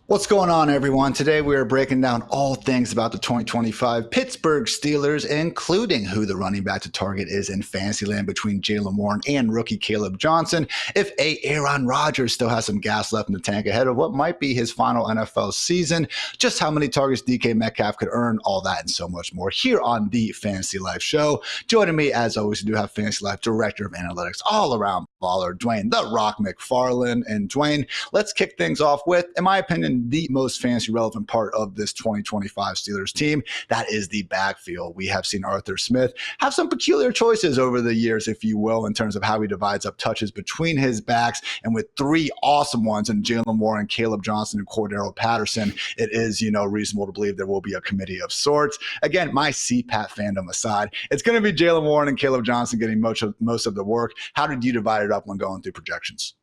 What's going on, everyone? Today we are breaking down all things about the 2025 Pittsburgh Steelers, including who the running back to target is in Fantasyland between Jaylen Warren and rookie Kaleb Johnson, if Aaron Rodgers still has some gas left in the tank ahead of what might be his final NFL season, just how many targets DK Metcalf could earn, all that and so much more here on the Fantasy Life Show. Joining me, as always, we do have Fantasy Life Director of Analytics, all-around baller, Dwain, the Rock McFarland. And Dwain, let's kick things off with, in my opinion, the most fantasy relevant part of this 2025 Steelers team. That is the backfield. We have seen Arthur Smith have some peculiar choices over the years, if you will, in terms of how he divides up touches between his backs. And with three awesome ones in Jaylen Warren, Kaleb Johnson, and Cordero Patterson, it is, reasonable to believe there will be a committee of sorts. Again, my CPAT fandom aside, it's going to be Jaylen Warren and Kaleb Johnson getting most of the work. How did you divide it up when going through projections?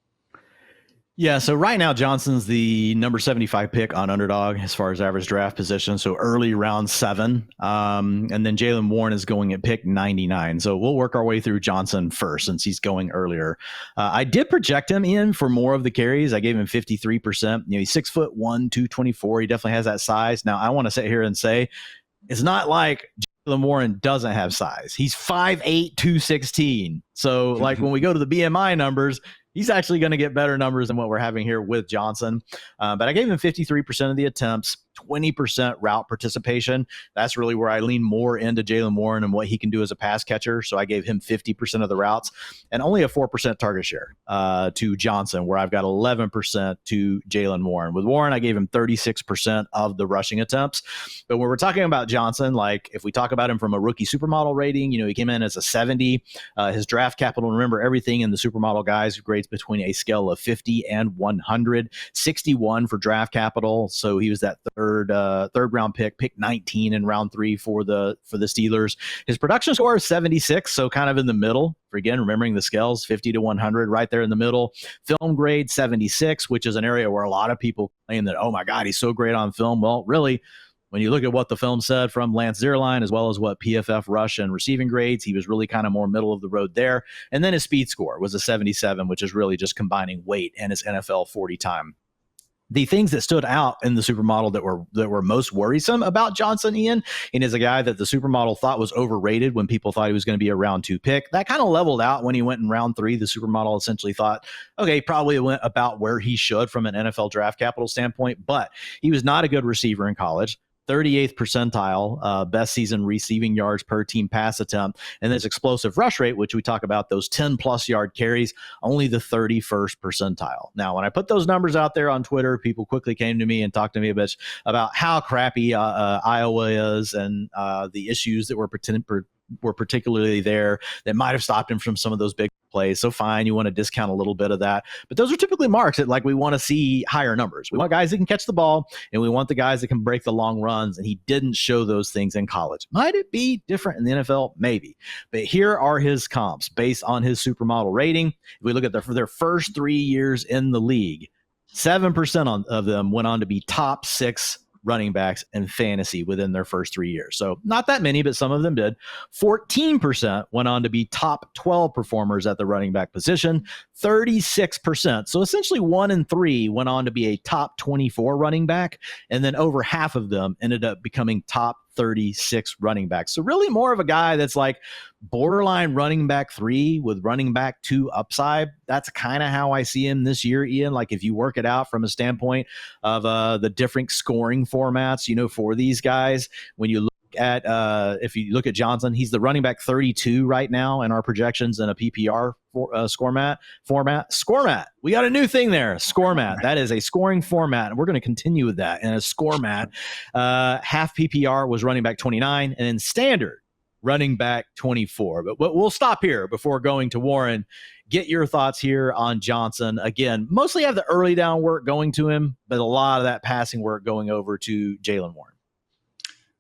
Yeah, so right now Johnson's the number 75 pick on Underdog as far as average draft position, so early round 7. And then Jaylen Warren is going at pick 99. So we'll work our way through Johnson first since he's going earlier. I did project him in for more of the carries. I gave him 53%. He's 6'1", 224. He definitely has that size. Now, I want to sit here and say it's not like Jaylen Warren doesn't have size. He's 5'8", 216. So like when we go to the BMI numbers, he's actually going to get better numbers than what we're having here with Johnson. But I gave him 53% of the attempts, 20% route participation. That's really where I lean more into Jaylen Warren and what he can do as a pass catcher. So I gave him 50% of the routes and only a 4% target share to Johnson, where I've got 11% to Jaylen Warren. With Warren, I gave him 36% of the rushing attempts. But when we're talking about Johnson, like if we talk about him from a rookie supermodel rating, he came in as a 70. His draft capital, remember everything in the supermodel guys grades between a scale of 50 and 100, 61 for draft capital. So he was that third round pick 19 in round 3 for the Steelers. His production score is 76, so kind of in the middle. Again, remembering the scales, 50 to 100, right there in the middle. Film grade 76, which is an area where a lot of people claim that, oh my God, he's so great on film. Well, really, when you look at what the film said from Lance Zierlein, as well as what PFF rush and receiving grades, he was really kind of more middle of the road there. And then his speed score was a 77, which is really just combining weight and his NFL 40 time. The things that stood out in the supermodel that were most worrisome about Johnson, Ian, and is a guy that the supermodel thought was overrated when people thought he was going to be a round 2 pick. That kind of leveled out when he went in round 3. The supermodel essentially thought, okay, probably went about where he should from an NFL draft capital standpoint, but he was not a good receiver in college. 38th percentile, best season receiving yards per team pass attempt, and this explosive rush rate, which we talk about, those 10-plus yard carries, only the 31st percentile. Now, when I put those numbers out there on Twitter, people quickly came to me and talked to me a bit about how crappy Iowa is and the issues that were particularly there that might have stopped him from some of those big plays. So fine, you want to discount a little bit of that. But those are typically marks that, like, we want to see higher numbers. We want guys that can catch the ball, and we want the guys that can break the long runs, and he didn't show those things in college. Might it be different in the NFL? Maybe. But here are his comps based on his supermodel rating. If we look at their first 3 years in the league, 7% of them went on to be top 6 running backs in fantasy within their first 3 years. So not that many, but some of them did. 14% went on to be top 12 performers at the running back position. 36%. So essentially 1 in 3 went on to be a top 24 running back. And then over half of them ended up becoming top 36 running backs. So really more of a guy that's like borderline running back 3 with running back 2 upside. That's kind of how I see him this year, Ian. Like if you work it out from a standpoint of the different scoring formats, for these guys, when you look at if you look at Johnson, he's the running back 32 right now in our projections in a PPR format. We got a new thing there, scoremat. That is a scoring format, and we're going to continue with that. In a scoremat, half PPR was running back 29, and then standard running back 24. But we'll stop here before going to Warren. Get your thoughts here on Johnson. Again, mostly have the early down work going to him, but a lot of that passing work going over to Jaylen Warren.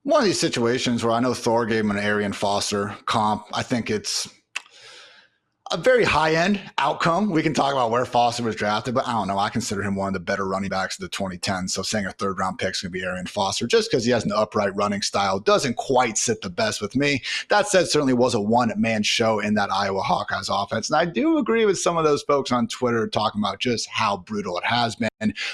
One of these situations where I know Thor gave him an Arian Foster comp. I think it's a very high-end outcome. We can talk about where Foster was drafted, but I don't know. I consider him one of the better running backs of the 2010s. So saying a third-round pick is going to be Arian Foster just because he has an upright running style doesn't quite sit the best with me. That said, certainly was a one-man show in that Iowa Hawkeyes offense. And I do agree with some of those folks on Twitter talking about just how brutal it has been.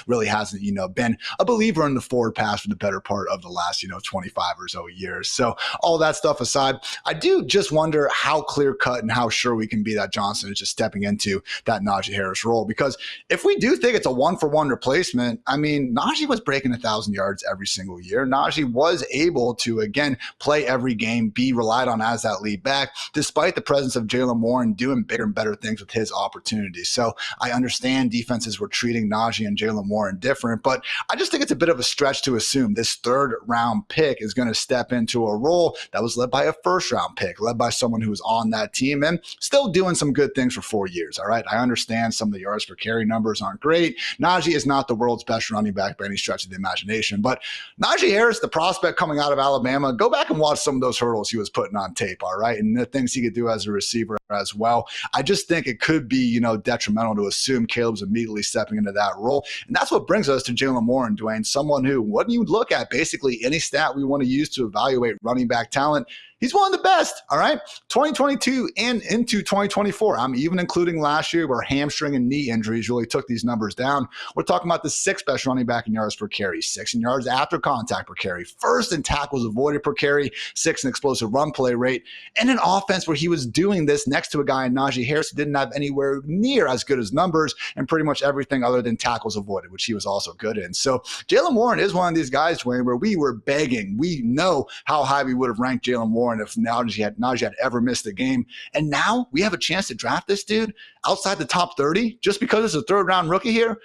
Really hasn't, been a believer in the forward pass for the better part of the last, 25 or so years. So all that stuff aside, I do just wonder how clear-cut and how sure we can be that Johnson is just stepping into that Najee Harris role. Because if we do think it's a one-for-one replacement, I mean, Najee was breaking 1,000 yards every single year. Najee was able to, again, play every game, be relied on as that lead back, despite the presence of Jalen Warren doing bigger and better things with his opportunities. So I understand defenses were treating Najee and Jalen Warren different, but I just think it's a bit of a stretch to assume this third-round pick is going to step into a role that was led by a first-round pick, led by someone who was on that team and still doing some good things for 4 years, all right? I understand some of the yards per carry numbers aren't great. Najee is not the world's best running back by any stretch of the imagination, but Najee Harris, the prospect coming out of Alabama, go back and watch some of those hurdles he was putting on tape, all right? And the things he could do as a receiver as well. I just think it could be, detrimental to assume Caleb's immediately stepping into that role. And that's what brings us to Jalen Warren, Dwain, someone who, when you look at basically any stat we want to use to evaluate running back talent, he's one of the best, all right? 2022 and into 2024. I'm even including last year where hamstring and knee injuries really took these numbers down. We're talking about the sixth best running back in yards per carry, sixth in yards after contact per carry, first in tackles avoided per carry, sixth in explosive run play rate, and an offense where he was doing this next to a guy in Najee Harris who didn't have anywhere near as good as numbers and pretty much everything other than tackles avoided, which he was also good in. So Jalen Warren is one of these guys, Dwayne, where we were begging. We know how high we would have ranked Jalen Warren if Najee had ever missed a game. And now we have a chance to draft this dude outside the top 30 just because it's a third-round rookie here.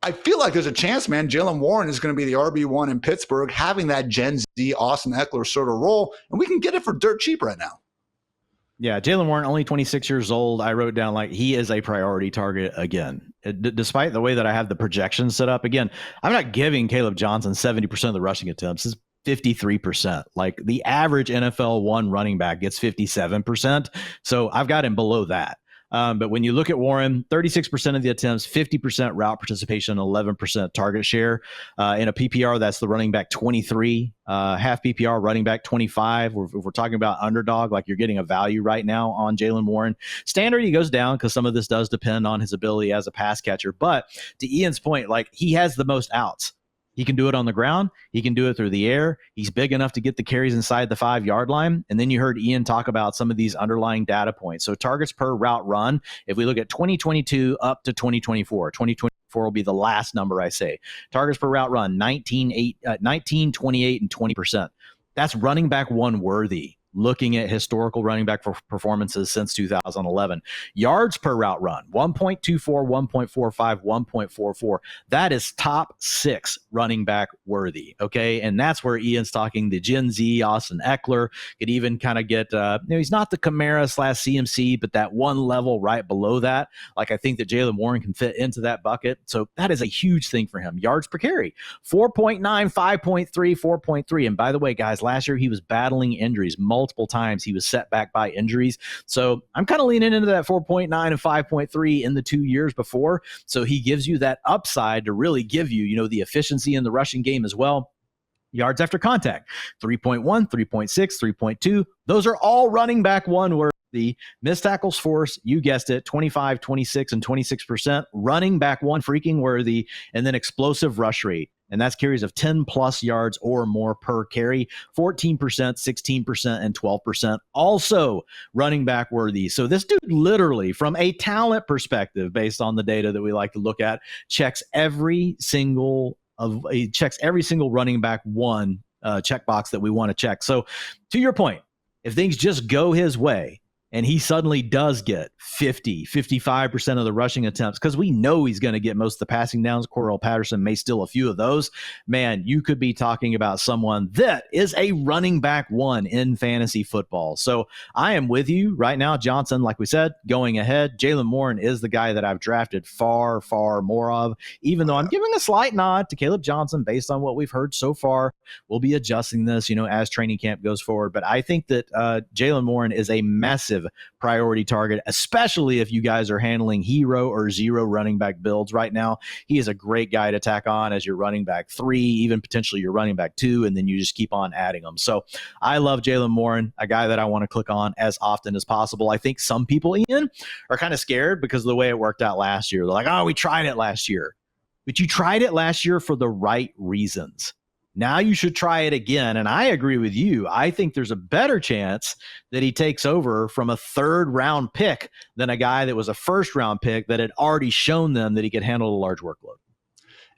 I feel like there's a chance, man, Jalen Warren is going to be the RB1 in Pittsburgh, having that Gen Z Austin Eckler sort of role, and we can get it for dirt cheap right now. Yeah, Jalen Warren, only 26 years old. I wrote down he is a priority target again. Despite the way that I have the projections set up, again, I'm not giving Kaleb Johnson 70% of the rushing attempts. It's 53%. The average NFL one running back gets 57%. So I've got him below that. But when you look at Warren, 36% of the attempts, 50% route participation, 11% target share. In a PPR, that's the running back 23, half PPR running back 25. If we're talking about underdog, you're getting a value right now on Jalen Warren. Standard, he goes down because some of this does depend on his ability as a pass catcher. But to Ian's point, he has the most outs. He can do it on the ground. He can do it through the air. He's big enough to get the carries inside the 5-yard line. And then you heard Ian talk about some of these underlying data points. So targets per route run, if we look at 2022 up to 2024, 2024 will be the last number I say. Targets per route run, 19, 28, and 20%. That's running back one worthy. Looking at historical running back performances since 2011. Yards per route run, 1.24, 1.45, 1.44. That is top 6 running back worthy, okay? And that's where Ian's talking the Gen Z, Austin Eckler, could even kind of get, he's not the Kamara/CMC, but that one level right below that. I think that Jalen Warren can fit into that bucket. So that is a huge thing for him. Yards per carry, 4.9, 5.3, 4.3. And by the way, guys, last year he was battling injuries. Multiple times he was set back by injuries. So I'm kind of leaning into that 4.9 and 5.3 in the 2 years before. So he gives you that upside to really give you, the efficiency in the rushing game as well. Yards after contact, 3.1, 3.6, 3.2. Those are all running back one worthy. Missed tackles force, you guessed it, 25, 26, and 26%. Running back one freaking worthy. And then explosive rush rate. And that's carries of 10 plus yards or more per carry, 14%, 16%, and 12%. Also running back worthy. So this dude literally, from a talent perspective, based on the data that we like to look at, checks every single running back one checkbox that we want to check. So to your point, if things just go his way, and he suddenly does get 50, 55% of the rushing attempts, because we know he's going to get most of the passing downs. Cordell Patterson may steal a few of those. Man, you could be talking about someone that is a running back one in fantasy football. So I am with you right now. Johnson, like we said, going ahead. Jalen Warren is the guy that I've drafted far, far more of, even though I'm giving a slight nod to Kaleb Johnson based on what we've heard so far. We'll be adjusting this, as training camp goes forward. But I think that Jalen Warren is a massive massive priority target, especially if you guys are handling hero or zero running back builds right now. He is a great guy to tack on as your running back 3, even potentially your running back 2, and then you just keep on adding them. So I love Jaylen Warren, a guy that I want to click on as often as possible. I think some people, Ian, are kind of scared because of the way it worked out last year. They're like, oh, we tried it last year. But you tried it last year for the right reasons. Now you should try it again. And I agree with you. I think there's a better chance that he takes over from a 3rd round pick than a guy that was a 1st round pick that had already shown them that he could handle a large workload.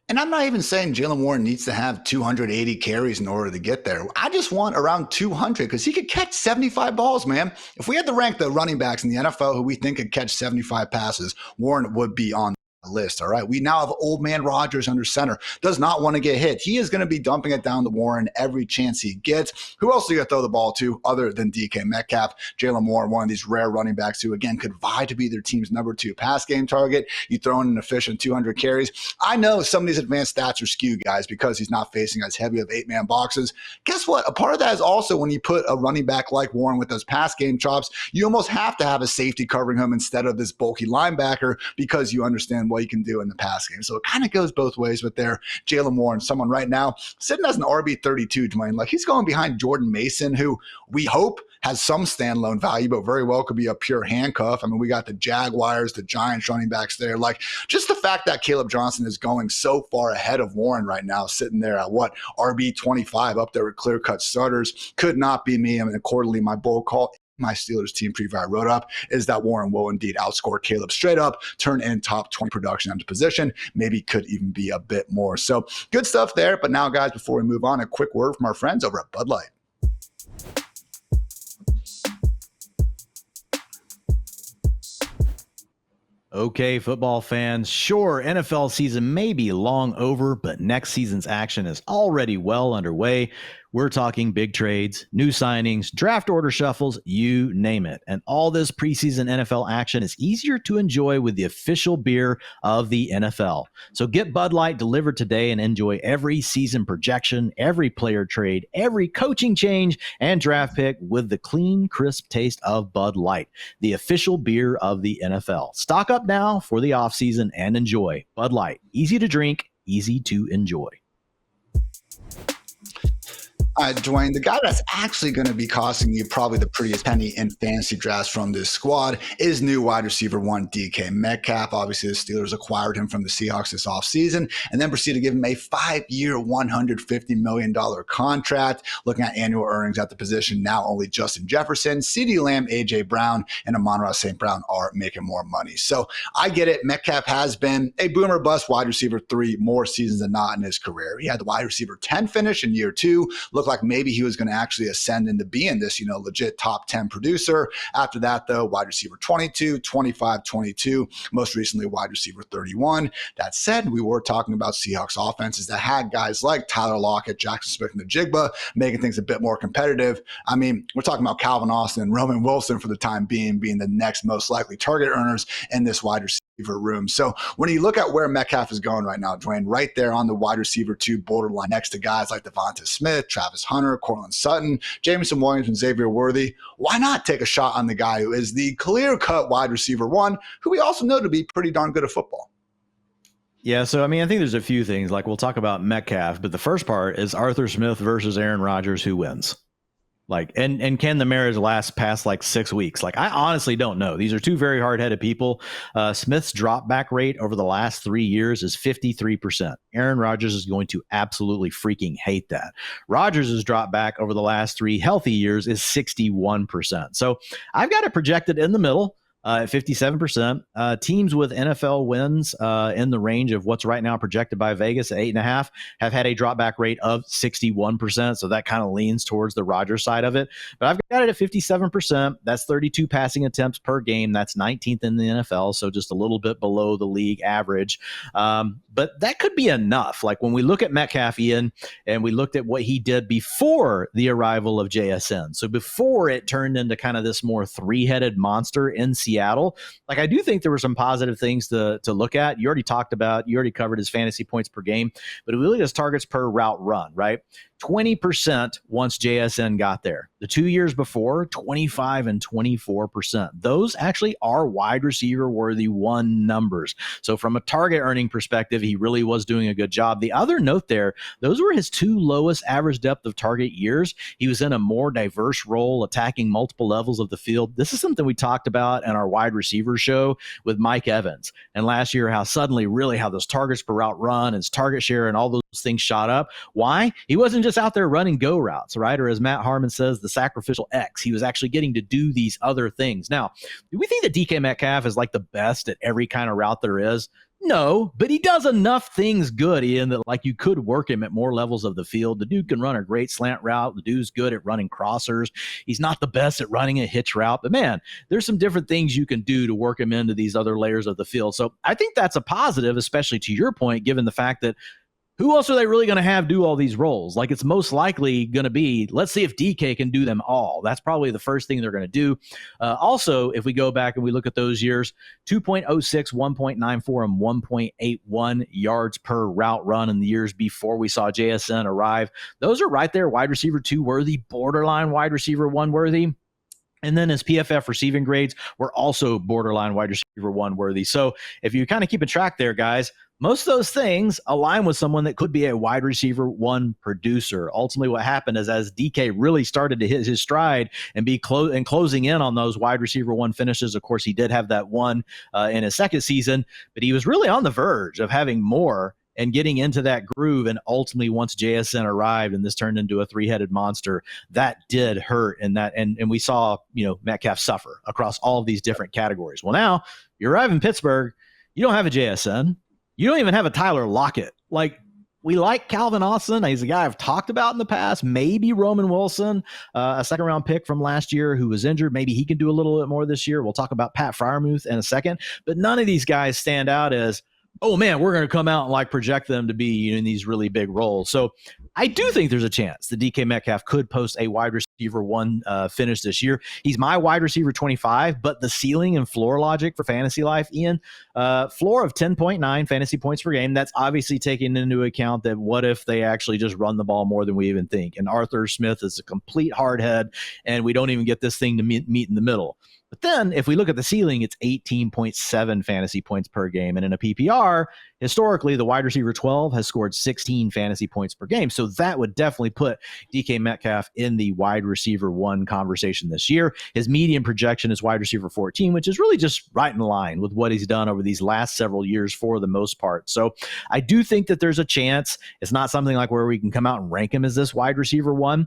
And I'm not even saying Jaylen Warren needs to have 280 carries in order to get there. I just want around 200 because he could catch 75 balls, man. If we had to rank the running backs in the NFL who we think could catch 75 passes, Warren would be on list. All right. We now have old man Rodgers under center. Does not want to get hit. He is going to be dumping it down to Warren every chance he gets. Who else are you going to throw the ball to other than DK Metcalf? Jaylen Warren, one of these rare running backs who, again, could vie to be their team's number 2 pass game target. You throw in an efficient 200 carries. I know some of these advanced stats are skewed, guys, because he's not facing as heavy of 8-man boxes. Guess what? A part of that is also when you put a running back like Warren with those pass game chops, you almost have to have a safety covering him instead of this bulky linebacker because you understand what he can do in the pass game. So it kind of goes both ways with their Jaylen Warren, someone right now sitting as an RB32, Dwain. Like, he's going behind Jordan Mason, who we hope has some standalone value, but very well could be a pure handcuff. I mean, we got the Jaguars, the Giants running backs there. Like, just the fact that Kaleb Johnson is going so far ahead of Warren right now, sitting there at what, RB25, up there with clear-cut starters, could not be me. I mean, accordingly, my bold call, my Steelers team preview I wrote up, is that Warren will indeed outscore Kaleb straight up, turn in top 20 production into position, maybe could even be a bit more. So good stuff there. But now, guys, before we move on, a quick word from our friends over at Bud Light. Okay, football fans, sure, NFL season may be long over, but next season's action is already well underway. We're talking big trades, new signings, draft order shuffles, you name it. And all this preseason NFL action is easier to enjoy with the official beer of the NFL. So get Bud Light delivered today and enjoy every season projection, every player trade, every coaching change, and draft pick with the clean, crisp taste of Bud Light, the official beer of the NFL. Stock up now for the offseason and enjoy Bud Light. Easy to drink, easy to enjoy. Dwain, the guy that's actually going to be costing you probably the prettiest penny in fantasy drafts from this squad is new wide receiver 1, DK Metcalf. Obviously, the Steelers acquired him from the Seahawks this offseason and then proceeded to give him a 5-year, $150 million contract. Looking at annual earnings at the position, now only Justin Jefferson, CeeDee Lamb, A.J. Brown, and Amon-Ra St. Brown are making more money. So I get it. Metcalf has been a boomer bust wide receiver 3 more seasons than not in his career. He had the wide receiver 10 finish in year 2. Looked like maybe he was going to actually ascend into being this, legit top 10 producer. After that, though, wide receiver 22, 25, 22, most recently wide receiver 31. That said, we were talking about Seahawks offenses that had guys like Tyler Lockett, Jackson Smith, and the Jigba, making things a bit more competitive. I mean, we're talking about Calvin Austin and Roman Wilson for the time being the next most likely target earners in this wide receiver room. So when you look at where Metcalf is going right now, Dwain, right there on the wide receiver 2 borderline next to guys like Devonta Smith, Travis Hunter, Cortland Sutton, Jameson Williams, and Xavier Worthy, why not take a shot on the guy who is the clear-cut wide receiver 1, who we also know to be pretty darn good at football? Yeah, so I mean, I think there's a few things. Like, we'll talk about Metcalf, but the first part is Arthur Smith versus Aaron Rodgers, who wins? Like, and can the marriage last past like 6 weeks? Like, I honestly don't know. These are two very hard-headed people. Smith's drop back rate over the last 3 years is 53%. Aaron Rodgers is going to absolutely freaking hate that. Rodgers' drop back over the last 3 healthy years is 61%. So I've got it projected in the middle. At 57%. Teams with NFL wins in the range of what's right now projected by Vegas at 8.5 have had a dropback rate of 61%. So that kind of leans towards the Rodgers side of it. But I've got it at 57%. That's 32 passing attempts per game. That's 19th in the NFL. So just a little bit below the league average. But that could be enough. Like, when we look at Metcalf, Ian, and we looked at what he did before the arrival of JSN. So before it turned into kind of this more 3-headed monster in Seattle, like, I do think there were some positive things to look at. You already covered his fantasy points per game, but if we look at his targets per route run, right? 20% once JSN got there. The 2 years before, 25 and 24%. Those actually are wide receiver worthy one numbers. So from a target earning perspective, he really was doing a good job. The other note there, those were his 2 lowest average depth of target years. He was in a more diverse role, attacking multiple levels of the field. This is something we talked about in our wide receiver show with Mike Evans. And last year, how suddenly really how those targets per route run, his target share, and all those things shot up. Why? He wasn't just out there running go routes, right? Or as Matt Harmon says, the sacrificial X. He was actually getting to do these other things. Now, do we think that DK Metcalf is like the best at every kind of route there is? No, but he does enough things good, Ian, that like you could work him at more levels of the field. The dude can run a great slant route. The dude's good at running crossers. He's not the best at running a hitch route, but man, there's some different things you can do to work him into these other layers of the field. So I think that's a positive, especially to your point, given the fact that who else are they really going to have do all these roles? Like it's most likely going to be, let's see if DK can do them all. That's probably the first thing they're going to do. Also, if we go back and we look at those years, 2.06, 1.94, and 1.81 yards per route run in the years before we saw JSN arrive. Those are right there, wide receiver 2 worthy, borderline wide receiver 1 worthy. And then his PFF receiving grades were also borderline wide receiver 1 worthy. So if you kind of keep a track there, guys, most of those things align with someone that could be a wide receiver 1 producer. Ultimately, what happened is as DK really started to hit his stride and be closing in on those wide receiver 1 finishes, of course, he did have that one in his second season, but he was really on the verge of having more and getting into that groove. And ultimately, once JSN arrived and this turned into a 3-headed monster, that did hurt. And we saw, Metcalf suffer across all of these different categories. Well, now you arrive in Pittsburgh, you don't have a JSN. You don't even have a Tyler Lockett. Like, we like Calvin Austin. He's a guy I've talked about in the past. Maybe Roman Wilson, a second-round pick from last year who was injured. Maybe he can do a little bit more this year. We'll talk about Pat Freiermuth in a second. But none of these guys stand out as, oh, man, we're going to come out and like project them to be in these really big roles. So I do think there's a chance that DK Metcalf could post a wide receiver 1 finish this year. He's my wide receiver 25, but the ceiling and floor logic for fantasy life, Ian, floor of 10.9 fantasy points per game. That's obviously taking into account that what if they actually just run the ball more than we even think? And Arthur Smith is a complete hardhead, and we don't even get this thing to meet in the middle. But then if we look at the ceiling, it's 18.7 fantasy points per game. And in a PPR, historically, the wide receiver 12 has scored 16 fantasy points per game. So that would definitely put DK Metcalf in the wide receiver 1 conversation this year. His median projection is wide receiver 14, which is really just right in line with what he's done over these last several years for the most part. So I do think that there's a chance. It's not something like where we can come out and rank him as this wide receiver 1.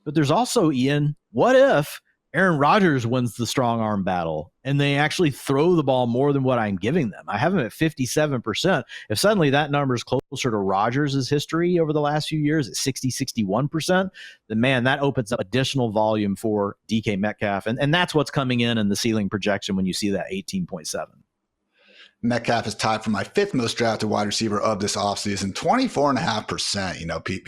But there's also, Ian, what if Aaron Rodgers wins the strong arm battle and they actually throw the ball more than what I'm giving them? I have him at 57%. If suddenly that number is closer to Rodgers' history over the last few years at 61%, then man, that opens up additional volume for DK Metcalf. And that's what's coming in the ceiling projection when you see that 18.7. Metcalf is tied for my 5th most drafted wide receiver of this offseason, 24.5%.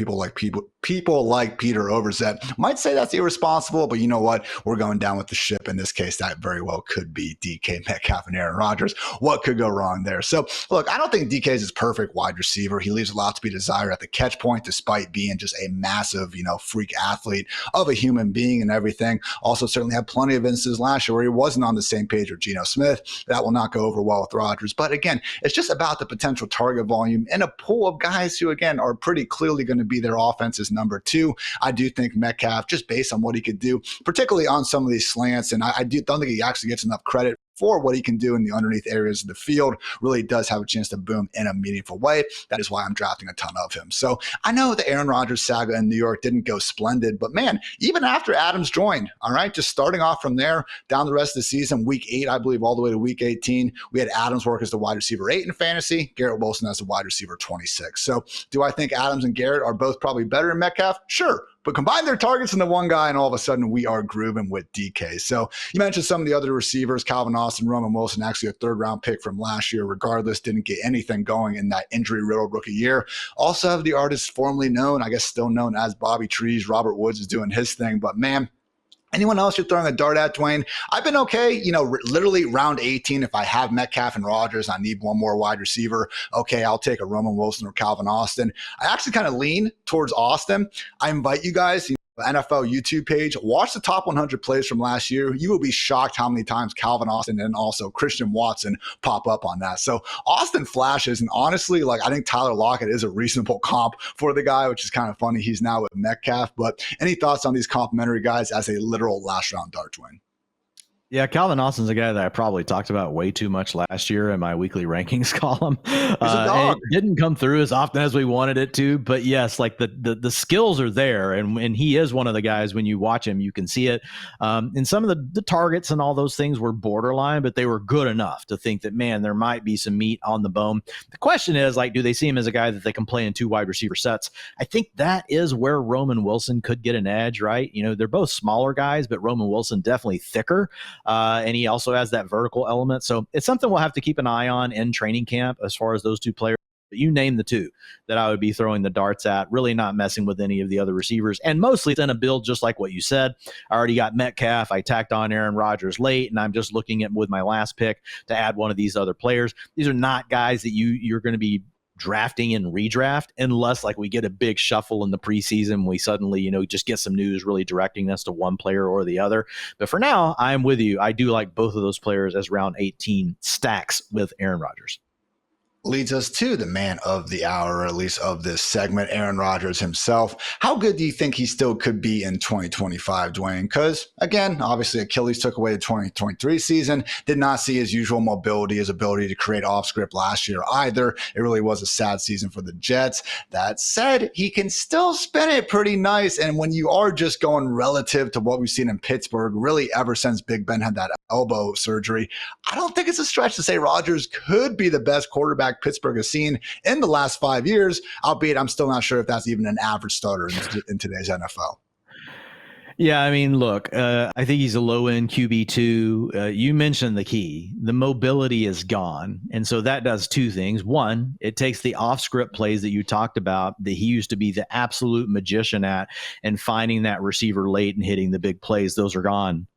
People like Peter Overzet might say that's irresponsible, but you know what? We're going down with the ship. In this case, that very well could be DK Metcalf and Aaron Rodgers. What could go wrong there? So, look, I don't think DK is his perfect wide receiver. He leaves a lot to be desired at the catch point, despite being just a massive, freak athlete of a human being and everything. Also, certainly had plenty of instances last year where he wasn't on the same page with Geno Smith. That will not go over well with Rodgers. But again, it's just about the potential target volume in a pool of guys who, again, are pretty clearly going to be their offense's number 2. I do think Metcalf, just based on what he could do, particularly on some of these slants, and I don't think he actually gets enough credit for what he can do in the underneath areas of the field, really does have a chance to boom in a meaningful way. That is why I'm drafting a ton of him. So I know the Aaron Rodgers saga in New York didn't go splendid, but man, even after Adams joined, all right, just starting off from there down the rest of the season, week 8, I believe, all the way to week 18, we had Adams work as the wide receiver 8 in fantasy, Garrett Wilson as the wide receiver 26. So do I think Adams and Garrett are both probably better than Metcalf? Sure. But combine their targets into one guy, and all of a sudden we are grooving with DK. So you mentioned some of the other receivers, Calvin Austin, Roman Wilson, actually a 3rd-round pick from last year. Regardless, didn't get anything going in that injury-riddled rookie year. Also have the artist formerly known, I guess still known as Bobby Trees. Robert Woods is doing his thing. But man, anyone else you're throwing a dart at, Dwain? I've been okay. Literally round 18, if I have Metcalf and Rodgers, I need one more wide receiver. Okay, I'll take a Roman Wilson or Calvin Austin. I actually kind of lean towards Austin. I invite you guys, NFL YouTube page, watch the top 100 plays from last year. You will be shocked how many times Calvin Austin and also Christian Watson pop up on that. So Austin flashes, and honestly, like, I think Tyler Lockett is a reasonable comp for the guy, which is kind of funny. He's now with Metcalf. But any thoughts on these complimentary guys as a literal last round dart, Dwain? Yeah, Calvin Austin's a guy that I probably talked about way too much last year in my weekly rankings column. It didn't come through as often as we wanted it to, but yes, like the skills are there, and he is one of the guys, when you watch him, you can see it. And some of the targets and all those things were borderline, but they were good enough to think that, man, there might be some meat on the bone. The question is, like, do they see him as a guy that they can play in 2 wide receiver sets? I think that is where Roman Wilson could get an edge, right? You know, they're both smaller guys, but Roman Wilson definitely thicker. And he also has that vertical element. So it's something we'll have to keep an eye on in training camp as far as those two players. But you name the two that I would be throwing the darts at, really not messing with any of the other receivers. And mostly it's in a build just like what you said. I already got Metcalf. I tacked on Aaron Rodgers late, and I'm just looking at with my last pick to add one of these other players. These are not guys that you're going to be drafting and redraft unless, like, we get a big shuffle in the preseason. We suddenly, just get some news really directing us to one player or the other. But for now, I'm with you. I do like both of those players as round 18 stacks with Aaron Rodgers. Leads us to the man of the hour, or at least of this segment, Aaron Rodgers himself. How good do you think he still could be in 2025, Dwain? Because, again, obviously Achilles took away the 2023 season, did not see his usual mobility, his ability to create off script last year either. It really was a sad season for the Jets. That said, he can still spin it pretty nice. And when you are just going relative to what we've seen in Pittsburgh, really ever since Big Ben had that elbow surgery, I don't think it's a stretch to say Rodgers could be the best quarterback Pittsburgh has seen in the last 5 years, albeit I'm still not sure if that's even an average starter in today's NFL. Yeah, I mean, look, I think he's a low-end QB2. You mentioned the key. The mobility is gone. And so that does two things. One, it takes the off-script plays that you talked about that he used to be the absolute magician at, and finding that receiver late and hitting the big plays. Those are gone.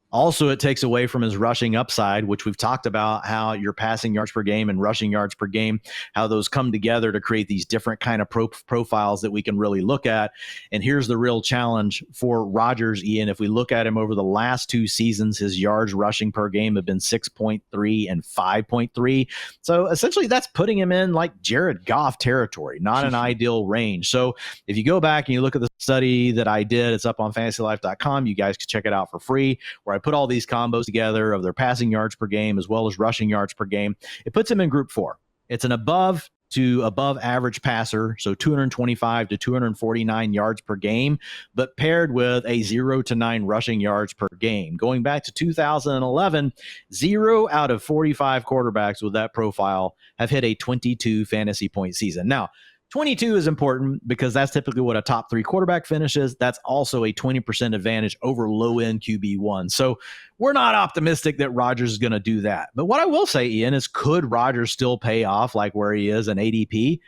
Also, it takes away from his rushing upside, which we've talked about, how your passing yards per game and rushing yards per game, how those come together to create these different kind of profiles that we can really look at. And here's the real challenge for Rodgers, Ian. If we look at him over the last 2 seasons, his yards rushing per game have been 6.3 and 5.3. So essentially that's putting him in like Jared Goff territory, not an ideal range. So if you go back and you look at the study that I did, it's up on fantasylife.com. You guys can check it out for free, where I put all these combos together of their passing yards per game as well as rushing yards per game. It puts him in group 4. It's an above average passer, so 225 to 249 yards per game, but paired with a 0 to 9 rushing yards per game. Going back to 2011, 0 out of 45 quarterbacks with that profile have hit a 22 fantasy point season. Now, 22 is important because that's typically what a top 3 quarterback finishes. That's also a 20% advantage over low-end QB1. So we're not optimistic that Rodgers is going to do that. But what I will say, Ian, is could Rodgers still pay off like where he is in ADP?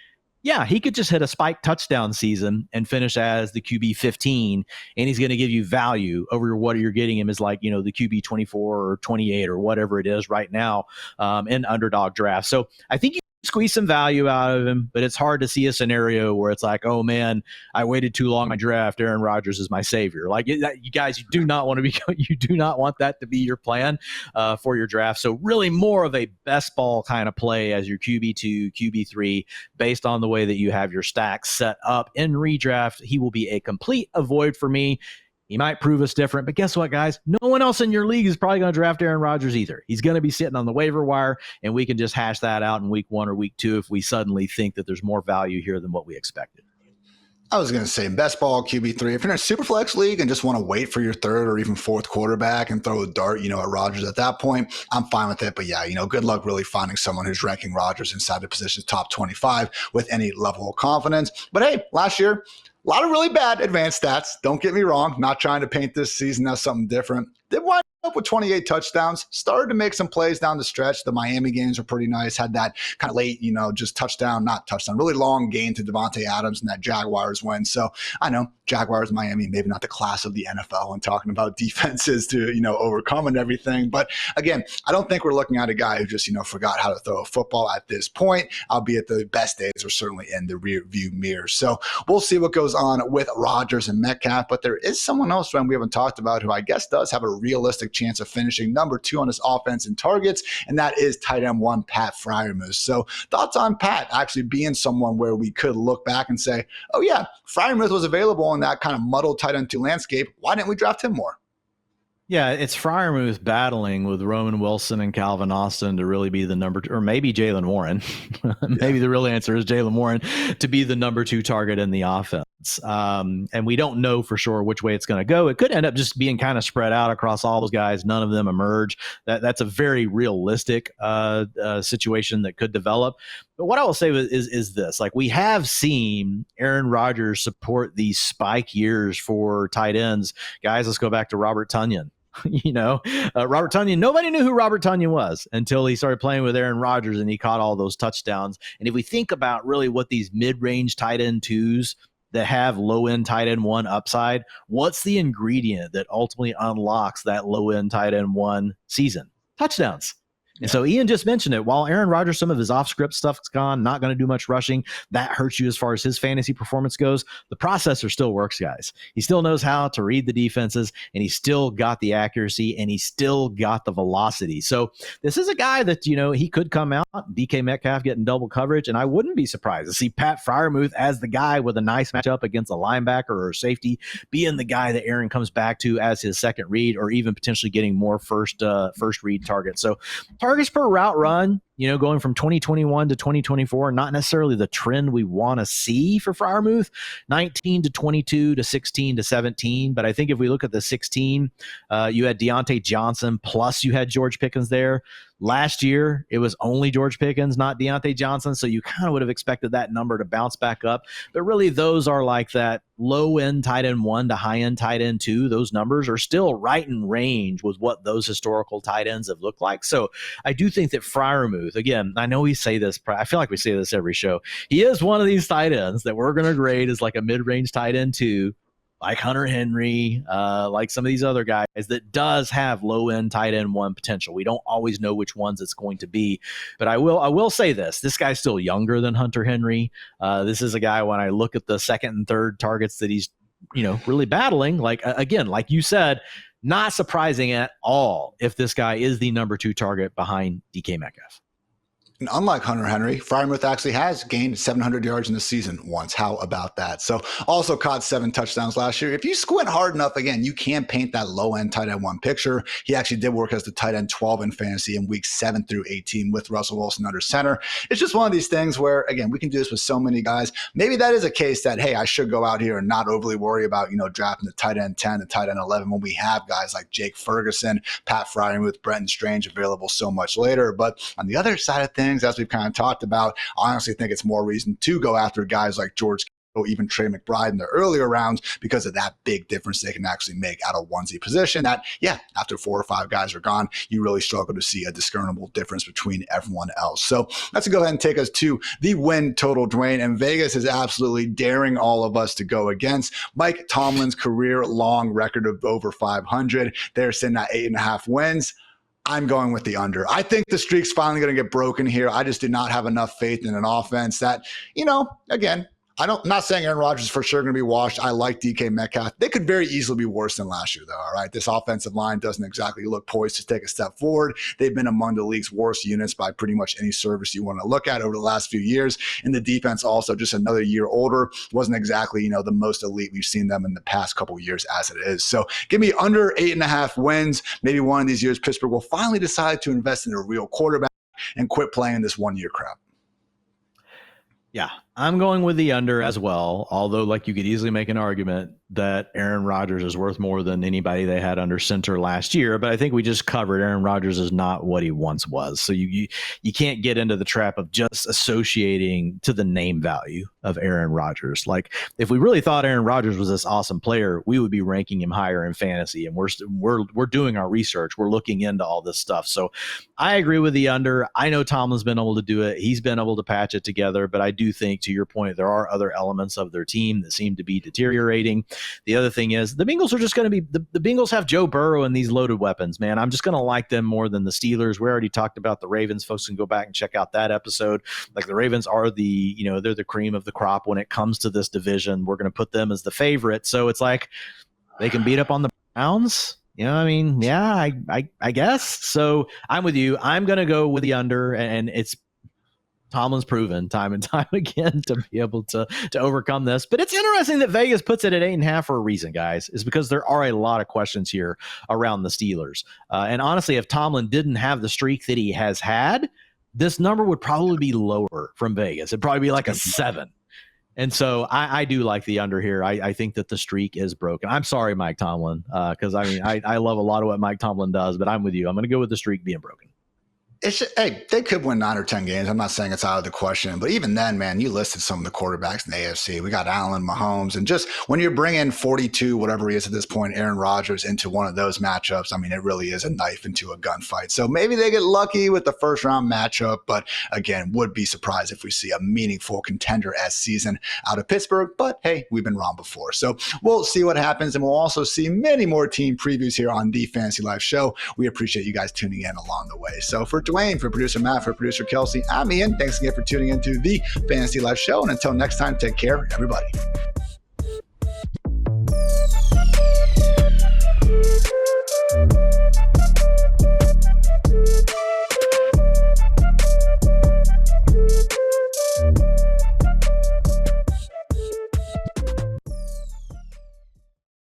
Yeah, he could just hit a spike touchdown season and finish as the QB 15, and he's going to give you value over what you're getting him as, like, the QB 24 or 28 or whatever it is right now in underdog draft. So I think you squeeze some value out of him, but it's hard to see a scenario where it's like, oh man, I waited too long in my draft. Aaron Rodgers is my savior. Like, you guys, you do not want that to be your plan for your draft. So really more of a best ball kind of play as your QB2, QB3, based on the way that you have your stacks set up in redraft. He will be a complete avoid for me. He might prove us different, but guess what, guys? No one else in your league is probably going to draft Aaron Rodgers either. He's going to be sitting on the waiver wire, and we can just hash that out in week 1 or week 2 if we suddenly think that there's more value here than what we expected. I was going to say best ball QB3. If you're in a superflex league and just want to wait for your 3rd or even 4th quarterback and throw a dart, at Rodgers at that point, I'm fine with it. But yeah, good luck really finding someone who's ranking Rodgers inside the position's top 25 with any level of confidence. But hey, last year, a lot of really bad advanced stats. Don't get me wrong. Not trying to paint this season as something different. Did up with 28 touchdowns, started to make some plays down the stretch. The Miami games were pretty nice. Had that kind of late, just not touchdown, really long gain to Devontae Adams in that Jaguars win. So I know Jaguars, Miami, maybe not the class of the NFL when talking about defenses to, overcome and everything. But again, I don't think we're looking at a guy who just, forgot how to throw a football at this point, albeit the best days are certainly in the rear view mirror. So we'll see what goes on with Rodgers and Metcalf. But there is someone else, we haven't talked about, who I guess does have a realistic chance of finishing number 2 on his offense in targets, and that is tight end 1, Pat Freiermuth. So thoughts on Pat actually being someone where we could look back and say, oh yeah, Freiermuth was available in that kind of muddled tight end 2 landscape. Why didn't we draft him more? Yeah, it's Freiermuth battling with Roman Wilson and Calvin Austin to really be the number 2, or maybe Jaylen Warren. Maybe the real answer is Jaylen Warren to be the number 2 target in the offense. And we don't know for sure which way it's going to go. It could end up just being kind of spread out across all those guys. None of them emerge. That's a very realistic situation that could develop. But what I will say is this: like, we have seen Aaron Rodgers support these spike years for tight ends. Guys, let's go back to Robert Tonyan. Robert Tonyan, nobody knew who Robert Tonyan was until he started playing with Aaron Rodgers and he caught all those touchdowns. And if we think about really what these mid-range tight end 2s that have low-end tight end 1 upside, what's the ingredient that ultimately unlocks that low-end tight end 1 season? Touchdowns. And so Ian just mentioned it. While Aaron Rodgers, some of his off-script stuff's gone, not going to do much rushing, that hurts you as far as his fantasy performance goes. The processor still works, guys. He still knows how to read the defenses, and he's still got the accuracy, and he's still got the velocity. So this is a guy that, he could come out, DK Metcalf getting double coverage, and I wouldn't be surprised to see Pat Freiermuth as the guy with a nice matchup against a linebacker or a safety, being the guy that Aaron comes back to as his second read, or even potentially getting more first read targets. So targets per route run, going from 2021 to 2024, not necessarily the trend we want to see for Freiermuth, 19 to 22 to 16 to 17. But I think if we look at the 16, you had Deontay Johnson, plus you had George Pickens there. Last year, it was only George Pickens, not Deontay Johnson. So you kind of would have expected that number to bounce back up. But really, those are like that low-end tight end 1 to high-end tight end 2. Those numbers are still right in range with what those historical tight ends have looked like. So I do think that Freiermuth, again, I know we say this, I feel like we say this every show. He is one of these tight ends that we're going to grade as like a mid-range tight end 2, like Hunter Henry, like some of these other guys that does have low-end tight end 1 potential. We don't always know which ones it's going to be, but I will say this guy's still younger than Hunter Henry. This is a guy, when I look at the second and third targets that he's, really battling, like, again, like you said, not surprising at all if this guy is the number 2 target behind DK Metcalf. And unlike Hunter Henry, Freiermuth actually has gained 700 yards in the season once. How about that? So also caught 7 touchdowns last year. If you squint hard enough, again, you can paint that low-end tight end 1 picture. He actually did work as the tight end 12 in fantasy in weeks 7 through 18 with Russell Wilson under center. It's just one of these things where, again, we can do this with so many guys. Maybe that is a case that, hey, I should go out here and not overly worry about, drafting the tight end 10, the tight end 11 when we have guys like Jake Ferguson, Pat Freiermuth, Brenton Strange available so much later. But on the other side of things, as we've kind of talked about, I honestly think it's more reason to go after guys like George or even Trey McBride in the earlier rounds because of that big difference they can actually make out of onesie position that, after 4 or 5 guys are gone, you really struggle to see a discernible difference between everyone else. So let's go ahead and take us to the win total, Dwain. And Vegas is absolutely daring all of us to go against Mike Tomlin's career-long record of over 500. They're sitting at 8.5 wins. I'm going with the under. I think the streak's finally going to get broken here. I just did not have enough faith in an offense that, again, I'm not saying Aaron Rodgers is for sure going to be washed. I like DK Metcalf. They could very easily be worse than last year, though, all right? This offensive line doesn't exactly look poised to take a step forward. They've been among the league's worst units by pretty much any service you want to look at over the last few years. And the defense also just another year older. Wasn't exactly, the most elite we've seen them in the past couple of years as it is. So give me under 8.5 wins. Maybe one of these years, Pittsburgh will finally decide to invest in a real quarterback and quit playing this one-year crap. Yeah, I'm going with the under as well, although like you could easily make an argument that Aaron Rodgers is worth more than anybody they had under center last year. But I think we just covered Aaron Rodgers is not what he once was. So you can't get into the trap of just associating to the name value of Aaron Rodgers. Like if we really thought Aaron Rodgers was this awesome player, we would be ranking him higher in fantasy. And we're doing our research. We're looking into all this stuff. So I agree with the under. I know Tomlin's been able to do it. He's been able to patch it together. But I do think, to your point, there are other elements of their team that seem to be deteriorating. The other thing is the Bengals are just going to be the Bengals have Joe Burrow and these loaded weapons, man. I'm just going to like them more than the Steelers. We already talked about the Ravens. Folks can go back and check out that episode. Like the Ravens are they're the cream of the crop when it comes to this division. We're going to put them as the favorite. So it's like they can beat up on the Browns. You know, I mean, yeah, I guess. So I'm with you. I'm going to go with the under, and it's Tomlin's proven time and time again to be able to overcome this. But it's interesting that Vegas puts it at 8.5 for a reason, guys, is because there are a lot of questions here around the Steelers. And honestly, if Tomlin didn't have the streak that he has had, this number would probably be lower from Vegas. It'd probably be like a 7. And so I do like the under here. I think that the streak is broken. I'm sorry, Mike Tomlin, because I love a lot of what Mike Tomlin does, but I'm with you. I'm going to go with the streak being broken. Hey, they could win 9 or 10 games. I'm not saying it's out of the question, but even then, man, you listed some of the quarterbacks in the AFC. We got Allen, Mahomes, and just when you're bringing 42, whatever he is at this point, Aaron Rodgers into one of those matchups, I mean, it really is a knife into a gunfight. So maybe they get lucky with the first round matchup, but again, would be surprised if we see a meaningful contender-esque season out of Pittsburgh. But hey, we've been wrong before. So we'll see what happens, and we'll also see many more team previews here on the Fantasy Life Show. We appreciate you guys tuning in along the way. So for Dwain, for producer Matt, for producer Kelsey, I'm Ian. Thanks again for tuning into the Fantasy Life Show. And until next time, take care, everybody.